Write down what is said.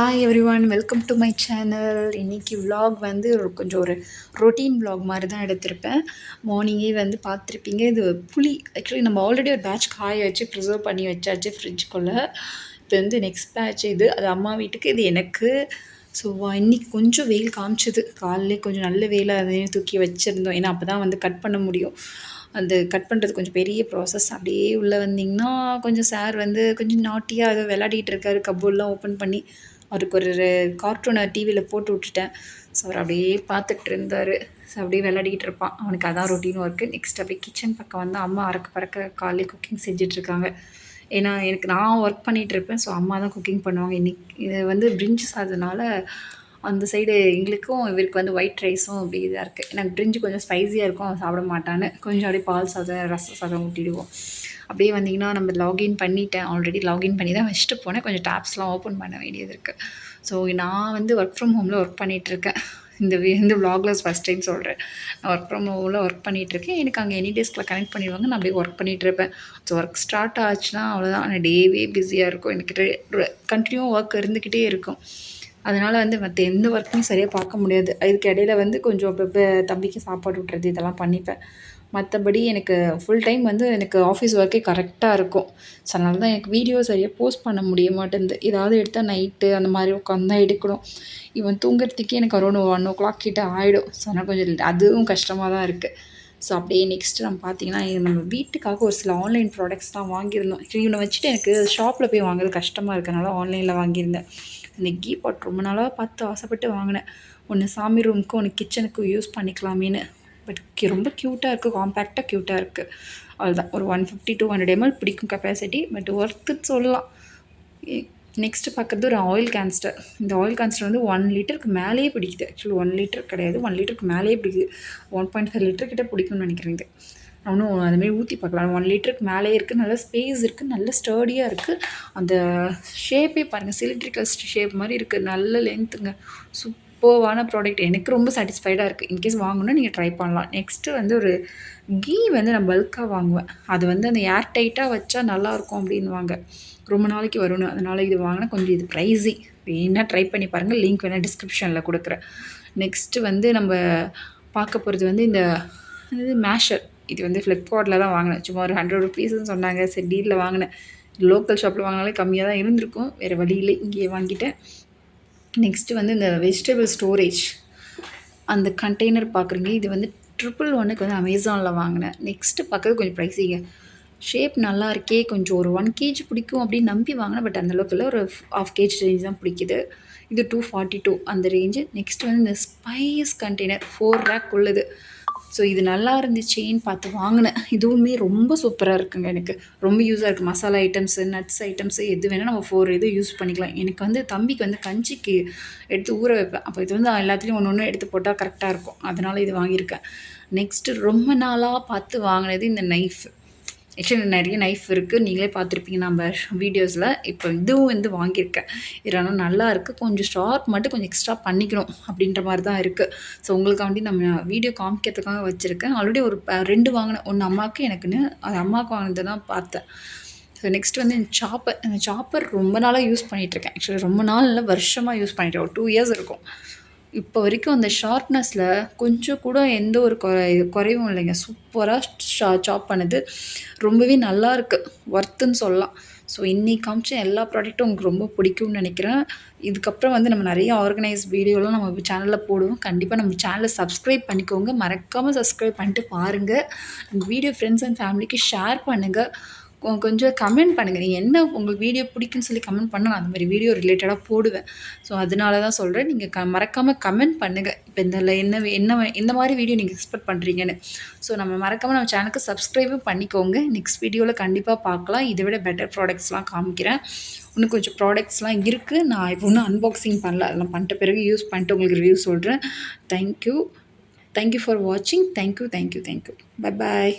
Hi everyone, welcome to my channel. இன்றைக்கி vlog வந்து கொஞ்சம் ஒரு ரொட்டீன் விலாக் மாதிரி தான் எடுத்திருப்பேன். மார்னிங்கே வந்து பார்த்துருப்பீங்க. இது புளி ஆக்சுவலி நம்ம ஆல்ரெடி ஒரு பேட்ச் காய வச்சு ப்ரிசர்வ் பண்ணி வச்சாச்சு ஃப்ரிட்ஜுக்குள்ளே. இப்போ வந்து நெக்ஸ்ட் பேட்ச் இது. அது அம்மா வீட்டுக்கு, இது எனக்கு. ஸோ இன்றைக்கி கொஞ்சம் வெயில் காமிச்சிது. காலையிலே கொஞ்சம் நல்ல வெயிலாக அதையும் தூக்கி வச்சுருந்தோம். ஏன்னா அப்போ தான் வந்து கட் பண்ண முடியும். அந்த கட் பண்ணுறது கொஞ்சம் பெரிய ப்ராசஸ். அப்படியே உள்ளே வந்திங்கன்னா கொஞ்சம் சார் வந்து கொஞ்சம் நாட்டியாக அதை விளையாடிட்டு இருக்காரு. கப்போர்ட்லாம் ஓப்பன் பண்ணி அவருக்கு ஒரு கார்ட்டூனை டிவியில் போட்டு விட்டுட்டேன். ஸோ அவர் அப்படியே பார்த்துட்டு இருந்தார். ஸோ அப்படியே விளையாடிக்கிட்டு இருப்பான். அவனுக்கு அதான் ரொட்டீன் ஒர்க்கு. நெக்ஸ்ட் அப்படியே கிச்சன் பக்கம் வந்து அம்மா அறக்க பறக்க காலையிலே குக்கிங் செஞ்சிட்ருக்காங்க. ஏன்னா நான் ஒர்க் பண்ணிகிட்ருப்பேன். ஸோ அம்மா தான் குக்கிங் பண்ணுவாங்க. இன்றைக்கி இது வந்து பிரிஞ்ச் சாதனால அந்த சைடு எங்களுக்கும் இவருக்கு வந்து ஒயிட் ரைஸும் அப்படி இதாக இருக்குது. எனக்கு பிரிஞ்சு கொஞ்சம் ஸ்பைஸியாக இருக்கும், அவன் சாப்பிட மாட்டான்னு கொஞ்சம் அப்படியே பால் சாதம் ரச சாதம் ஊட்டிடுவோம். அப்படியே வந்திங்கன்னா நம்ம லாகின் பண்ணிட்டேன். ஆல்ரெடி லாகின் பண்ணி தான் வச்சுட்டு போனேன். கொஞ்சம் டேப்ஸ்லாம் ஓப்பன் பண்ண வேண்டியது இருக்குது. ஸோ நான் வந்து ஒர்க் ஃப்ரம் ஹோமில் ஒர்க் பண்ணிகிட்ருக்கேன். இந்த விலாகில் ஃபஸ்ட் டைம் சொல்கிறேன். நான் ஒர்க் ஃப்ரம் ஹோமில் ஒர்க் பண்ணிகிட்ருக்கேன். எனக்கு அங்கே எனி டேஸ்கில் கனெக்ட் பண்ணிடுவாங்க. நான் அப்படியே ஒர்க் பண்ணிகிட்ருப்பேன். ஸோ ஒர்க் ஸ்டார்ட் ஆச்சுன்னா அவ்வளோதான். ஆனால் டேவே பிஸியாக இருக்கும். எனக்கு கண்டினியூ ஒர்க் இருந்துக்கிட்டே இருக்கும். அதனால் வந்து மற்ற எந்த ஒர்க்குமே சரியாக பார்க்க முடியாது. இதுக்கு இடையில வந்து கொஞ்சம் அப்பப்போ தம்பிக்கு சாப்பாடு ஊட்டுறது இதெல்லாம் பண்ணிப்பேன். மற்றபடி எனக்கு ஃபுல் டைம் வந்து எனக்கு ஆஃபீஸ் ஒர்க்கே கரெக்டாக இருக்கும். ஸோ அதனால தான் எனக்கு வீடியோ சரியாக போஸ்ட் பண்ண முடிய மாட்டேங்குது. ஏதாவது எடுத்தால் நைட்டு அந்த மாதிரி உட்காந்து தான் எடுக்கணும். இவன் தூங்குறதுக்கே எனக்கு அரௌண்ட் 1:00 கிட்ட ஆகிடும். ஸோ அதனால் கொஞ்சம் அதுவும் கஷ்டமாக தான் இருக்குது. ஸோ அப்படியே நெக்ஸ்ட்டு நம்ம பார்த்திங்கன்னா நம்ம வீட்டுக்காக ஒரு சில ஆன்லைன் ப்ராடக்ட்ஸ்லாம் வாங்கியிருந்தோம். இவனை வச்சுட்டு எனக்கு ஷாப்பில் போய் வாங்குறது கஷ்டமாக இருக்கனால ஆன்லைனில் வாங்கியிருந்தேன். இந்த கீ பாட் ரொம்ப நாளாக பார்த்து ஆசைப்பட்டு வாங்கினேன். ஒன்று சாமி ரூமுக்கு, ஒன்று கிச்சனுக்கு யூஸ் பண்ணிக்கலாமேன்னு. பட் ரொம்ப க்யூட்டாக இருக்குது, காம்பேக்டாக க்யூட்டாக இருக்குது. அவ்வளோதான். ஒரு 150-200 ml பிடிக்கும் கெப்பாசிட்டி. பட் ஒர்த்துன்னு சொல்லலாம். நெக்ஸ்ட்டு பார்க்குறது ஒரு ஆயில் கேன்ஸ்டர். இந்த ஆயில் கேன்ஸ்டர் வந்து 1 லிட்டருக்கு மேலேயே பிடிக்குது. ஆக்சுவலி 1 லிட்டர் கிடையாது, 1 லிட்டருக்கு மேலேயே பிடிக்குது. 1.5 லிட்டர் கிட்ட பிடிக்கும்னு நினைக்கிறேன் இது. அவனும் அதுமாரி ஊற்றி பார்க்கலாம். 1 லிட்டருக்கு மேலேயே இருக்குது. நல்ல ஸ்பேஸ் இருக்குது, நல்ல ஸ்டர்டியாக இருக்குது. அந்த ஷேப்பே பாருங்கள், சிலிண்ட்ரிக்கல் ஷேப் மாதிரி இருக்குது. நல்ல லென்த்துங்க. சூப்பர்வான ப்ராடக்ட். எனக்கு ரொம்ப சாட்டிஸ்ஃபைடாக இருக்குது. இன்கேஸ் வாங்கணுன்னா நீங்கள் ட்ரை பண்ணலாம். நெக்ஸ்ட்டு வந்து ஒரு கீ வந்து நான் பல்காக வாங்குவேன். அது வந்து அந்த ஏர் டைட்டாக வச்சா நல்லாயிருக்கும் அப்படின்வாங்க, ரொம்ப நாளைக்கு வரும்னு. அதனால் இது வாங்கினா கொஞ்சம் இது ப்ரைஸி. வேணால் ட்ரை பண்ணி பாருங்கள். லிங்க் வேணால் டிஸ்கிரிப்ஷனில் கொடுக்குறேன். நெக்ஸ்ட்டு வந்து நம்ம பார்க்க போகிறது வந்து இந்த மேஷர். இது வந்து ஃப்ளிப்கார்ட்டில் தான் வாங்கினேன். சும்மா ஒரு 100 ருபீஸ்ன்னு சொன்னாங்க. சரி டீலில் வாங்கினேன். லோக்கல் ஷாப்பில் வாங்கினாலே கம்மியாக தான் இருந்திருக்கும். வேறு வழியில் இங்கேயே வாங்கிட்டேன். நெக்ஸ்ட்டு வந்து இந்த வெஜிடபிள் ஸ்டோரேஜ் அந்த கண்டெய்னர் பார்க்குறீங்க. இது வந்து 111க்கு வந்து அமேசானில் வாங்கினேன். நெக்ஸ்ட்டு பார்க்குறது கொஞ்சம் ப்ரைஸிங்க. ஷேப் நல்லா இருக்கே, கொஞ்சம் ஒரு 1 kg பிடிக்கும் அப்படின்னு நம்பி வாங்கினேன். பட் அந்தளவுக்கு இல்லை, ஒரு 1/2 kg ரேஞ்ச் தான் பிடிக்குது. இது 242 அந்த ரேஞ்சு. நெக்ஸ்ட் வந்து இந்த ஸ்பைஸ் கண்டெய்னர் 4 rack உள்ளது. ஸோ இது நல்லா இருந்துச்சேன்னு பார்த்து வாங்கினேன். இதுவுமே ரொம்ப சூப்பராக இருக்குங்க. எனக்கு ரொம்ப யூஸாக இருக்குது. மசாலா ஐட்டம்ஸு, நட்ஸ் ஐட்டம்ஸு எது வேணால் நம்ம 4 இது யூஸ் பண்ணிக்கலாம். எனக்கு வந்து தம்பிக்கு வந்து கஞ்சிக்கு எடுத்து ஊற வைப்பேன். அப்போ இது வந்து எல்லாத்துலேயும் ஒன்று ஒன்று எடுத்து போட்டால் கரெக்டாக இருக்கும். அதனால் இது வாங்கியிருக்கேன். நெக்ஸ்ட்டு ரொம்ப நாளாக பார்த்து வாங்கினது இந்த நைஃப். ஆக்சுவலி நிறைய நைஃப் இருக்குது, நீங்களே பார்த்துருப்பீங்க நம்ம வீடியோஸில். இப்போ இதுவும் வந்து வாங்கியிருக்கேன். இது ஆனால் நல்லா இருக்குது. கொஞ்சம் ஷார்ப் மட்டும் கொஞ்சம் எக்ஸ்ட்ரா பண்ணிக்கணும் அப்படின்ற மாதிரி தான் இருக்குது. ஸோ உங்களுக்காண்டி நம்ம வீடியோ காமிக்கிறதுக்காக வச்சுருக்கேன். ஆல்ரெடி ஒரு 2 வாங்கினேன். ஒன்று அம்மாவுக்கு எனக்குன்னு. அது அம்மாவுக்கு வாங்கினது தான் பார்த்தேன். ஸோ நெக்ஸ்ட் வந்து இந்த சாப்பர் ரொம்ப நாளாக யூஸ் பண்ணிகிட்ருக்கேன். ஆக்சுவலி ரொம்ப நாள் இல்லை, வருஷமாக யூஸ் பண்ணிட்டேன். ஒரு 2 years இருக்கும். இப்போ வரைக்கும் அந்த ஷார்ப்னஸில் கொஞ்சம் கூட எந்த ஒரு குறைவும் இல்லைங்க. சூப்பராக சாப் பண்ணுது. ரொம்பவே நல்லாயிருக்கு, ஒர்த்துன்னு சொல்லலாம். ஸோ இன்றைக்கி காமிச்ச எல்லா ப்ராடக்ட்டும் உங்களுக்கு ரொம்ப பிடிக்கும்னு நினைக்கிறேன். இதுக்கப்புறம் வந்து நம்ம நிறைய ஆர்கனைஸ் வீடியோலாம் நம்ம சேனலில் போடுவோம். கண்டிப்பாக நம்ம சேனலை சப்ஸ்கிரைப் பண்ணிக்கோங்க. மறக்காமல் சப்ஸ்கிரைப் பண்ணிட்டு பாருங்கள். வீடியோ ஃப்ரெண்ட்ஸ் அண்ட் ஃபேமிலிக்கு ஷேர் பண்ணுங்கள். கொஞ்சம் கமெண்ட் பண்ணுங்கள். நீங்கள் என்ன உங்களுக்கு வீடியோ பிடிக்குன்னு சொல்லி கமெண்ட் பண்ணால் நான் அந்த மாதிரி வீடியோ ரிலேட்டடாக போடுவேன். ஸோ அதனால தான் சொல்கிறேன். நீங்கள் மறக்காமல் கமெண்ட் பண்ணுங்கள். இப்போ இந்த மாதிரி வீடியோ நீங்கள் எக்ஸ்பெக்ட் பண்ணுறீங்கன்னு. ஸோ நம்ம மறக்காமல் நம்ம சேனலுக்கு சப்ஸ்கிரைபும் பண்ணிக்கோங்க. நெக்ஸ்ட் வீடியோவில் கண்டிப்பாக பார்க்கலாம். இதை விட பெட்டர் ப்ராடக்ட்ஸ்லாம் காமிக்கிறேன். இன்னும் கொஞ்சம் ப்ராடக்ட்ஸ்லாம் இருக்குது. நான் இப்போ இன்னும் அன்பாக்சிங் பண்ணல. அதெல்லாம் பண்ணிட்ட பிறகு யூஸ் பண்ணிட்டு உங்களுக்கு ரிவ்யூ சொல்கிறேன். தேங்க்யூ ஃபார் வாட்சிங். தேங்க்யூ. Bye bye.